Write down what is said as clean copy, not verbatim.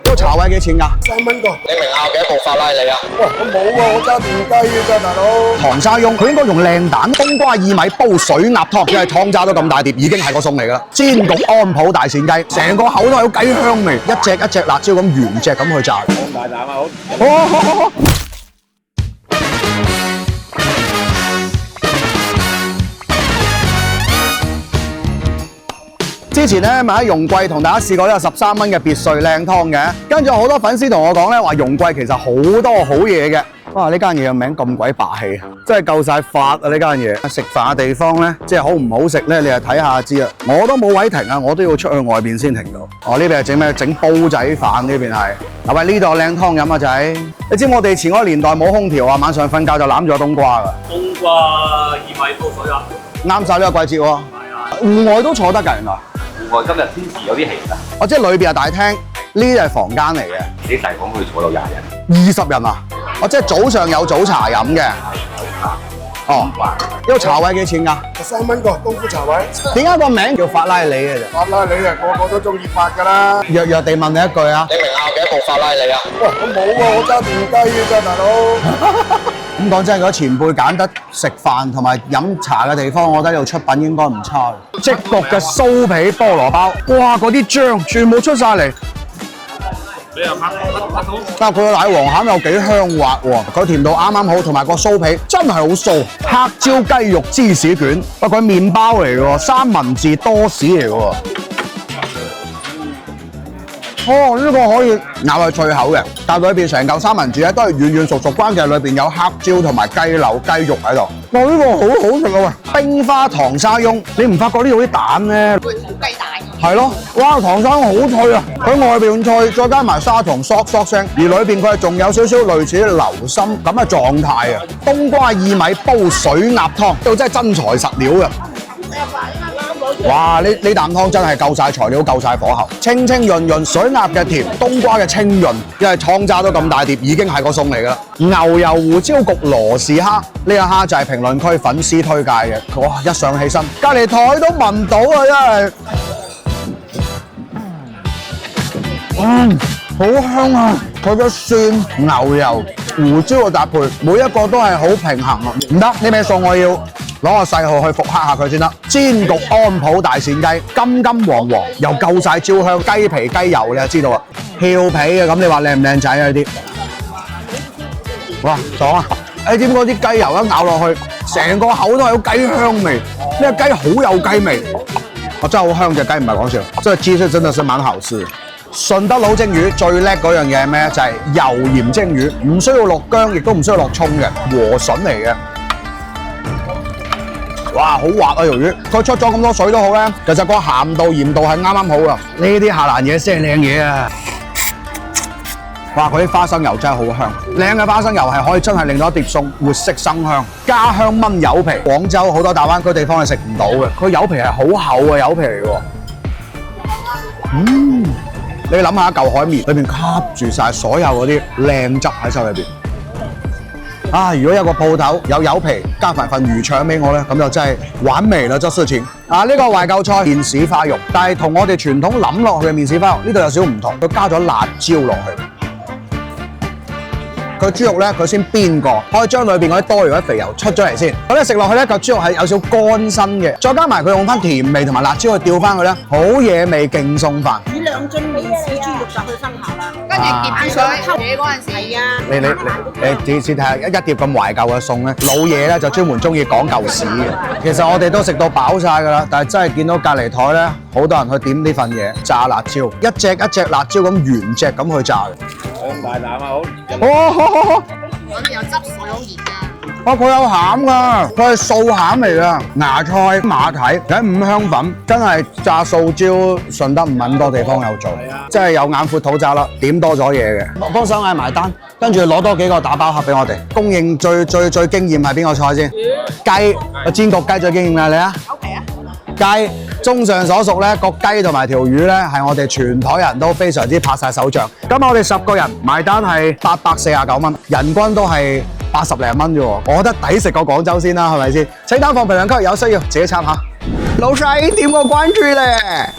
個茶位幾錢㗎3蚊個。你名校幾多部法拉利啊？喂，我冇喎，我揸電雞嘅咋，大佬。糖沙翁佢應該用靚蛋、冬瓜薏米煲水鴨湯，因為湯渣都咁大碟，已經係個餸嚟㗎啦。煎焗安普大扇雞，成個口都係有雞香味，一隻一隻辣椒咁原隻咁去炸。好大膽啊！好。之前咧咪喺容桂同大家試過呢個13蚊嘅別墅靚湯嘅，跟住好多粉絲同我講咧話容桂其實好多好嘢嘅。哇！呢間嘢嘅名咁鬼霸氣，真係夠晒法啊！呢間嘢食飯嘅地方咧，即係好唔好食咧，你係睇下知啊。我都冇位停啊，我都要出去外邊先停到。哦，呢邊係整咩？整煲仔飯呢邊係。嗱喂，呢度靚湯飲啊仔！你知我哋前嗰個年代冇空調啊，晚上瞓覺就攬住個冬瓜㗎。冬瓜薏米煲水鴨，啱晒呢個季節喎。係啊。戶外都坐得㗎原來。戶外今日天時有啲氣㗎。哦，即係裏邊係大廳，呢啲係房間嚟嘅。你大房可以坐到20人。20人啊！哦，即係早上有早茶飲嘅。哦，呢個茶位幾錢㗎3蚊個功夫茶位。點解個名叫法拉利嘅啫？法拉利啊，個個都中意發㗎啦。弱弱地問你一句啊，你名校幾多部法拉利啊？喂，我冇喎，我揸電雞嘅咋，大佬。咁講真，如果前輩揀得食飯同埋飲茶嘅地方，我覺得呢度出品應該唔差。即焗嘅酥皮菠蘿包，哇！嗰啲醬全部出晒嚟。你又拍到？但係佢個奶黃餡有幾香滑喎，佢甜度啱啱好，同埋個酥皮真係好酥。黑椒雞肉芝士卷，不過佢麵包嚟嘅喎，三文治多士嚟嘅喎。哦，呢個可以咬係脆口嘅，但係裏邊成嚿三文治咧都係軟軟熟熟，關鍵係裏邊有黑椒同埋雞柳雞肉喺度。哇，呢個好好食啊喂！冰花糖沙翁，你唔發覺呢度啲蛋咧？會好雞大。係咯，哇！糖沙翁好脆啊，佢外邊脆，再加埋砂糖嗦嗦聲，而裏邊佢係仲有少少類似流心咁嘅狀態啊！冬瓜薏米煲水鴨湯，呢度真係真材實料嘅。哇！呢啖湯真係夠晒材料，夠晒火候，清清潤潤，水鴨嘅甜，冬瓜嘅清潤，因為湯渣都咁大碟，已經係個餸嚟㗎啦。牛油胡椒焗羅氏蝦，呢個蝦就係評論區粉絲推介嘅。哇！一上起身，隔離台都聞到啊，真係。好香啊！佢嘅蒜、牛油、胡椒嘅搭配，每一個都係好平衡啊！唔得，呢味餸我要攞個細號去復刻下佢先得。煎焗安普大扇雞，金金黃黃，又夠晒焦香，雞皮雞油你就知道啦。翹皮嘅咁，你話靚唔靚仔啊？呢啲哇爽啊！你知唔知嗰啲雞油一咬落去，成個口都係有雞香味，呢個雞好有雞味。我真係好香隻雞，唔係講笑。這雞是真的是蠻好吃。順德佬蒸魚最叻嗰樣嘢係咩？就係油鹽蒸魚，唔需要落薑，亦都唔需要落葱嘅，和筍嚟嘅。哇，好滑啊條魚！佢出咗咁多水都好咧，其實個鹹度鹽度係啱啱好噶。呢啲下欄嘢先係靚嘢啊！哇，佢啲花生油真係好香，靚嘅花生油係可以真係令到一碟餸活色生香。家鄉炆柚皮，廣州好多大灣區地方係食唔到嘅，佢柚皮係好厚嘅柚皮嚟喎。你諗下一嚿海綿裏邊吸住晒所有嗰啲靚汁喺手裏邊。啊！如果有個鋪頭有柚皮加埋份魚腸俾我咧，咁就真係玩味啦，這事情。啊！呢個懷舊菜麵豉花肉，但係同我哋傳統諗落去嘅麵豉花肉呢度有少少唔同，佢加咗辣椒落去。佢豬肉咧，佢先煸過，可以將裏邊嗰啲多餘嘅肥油出咗嚟先。咁咧食落去咧，嚿豬肉係有少乾身嘅，再加埋佢用翻甜味同埋辣椒去調翻佢咧，好嘢味勁餸飯。煮2樽麵豉豬肉就去生效啦，跟住碟上偷嘢嗰陣時，係啊，你試睇下一碟咁懷舊嘅餸咧，老嘢咧就專門中意講舊史嘅。其實我哋都食到飽晒㗎啦，但係真係見到隔離台咧，好多人去點呢份嘢炸辣椒，一隻一隻辣椒咁原隻咁去炸嘅。咁大膽啊！好。我哋有汁水好熱㗎。哦，佢有餡㗎，佢係素餡嚟㗎，芽菜、馬蹄、五香粉，真係炸素椒，順德唔係咁多地方有做，真係有眼闊肚窄啦，點多咗嘢嘅。幫手嗌埋單，跟住攞多幾個打包盒俾我哋。供應最驚豔係邊個菜先？雞，煎焗雞最驚豔㗎，你啊！口皮啊！雞，綜上所述咧，個雞同埋條魚咧係我哋全台人都非常之拍晒手掌。咁我哋10個人埋單係849蚊，人均都係80零蚊啫喎，我覺得抵食過廣州先啦，係咪先？請單放評論區，有需要自己參考。老細點個關注咧！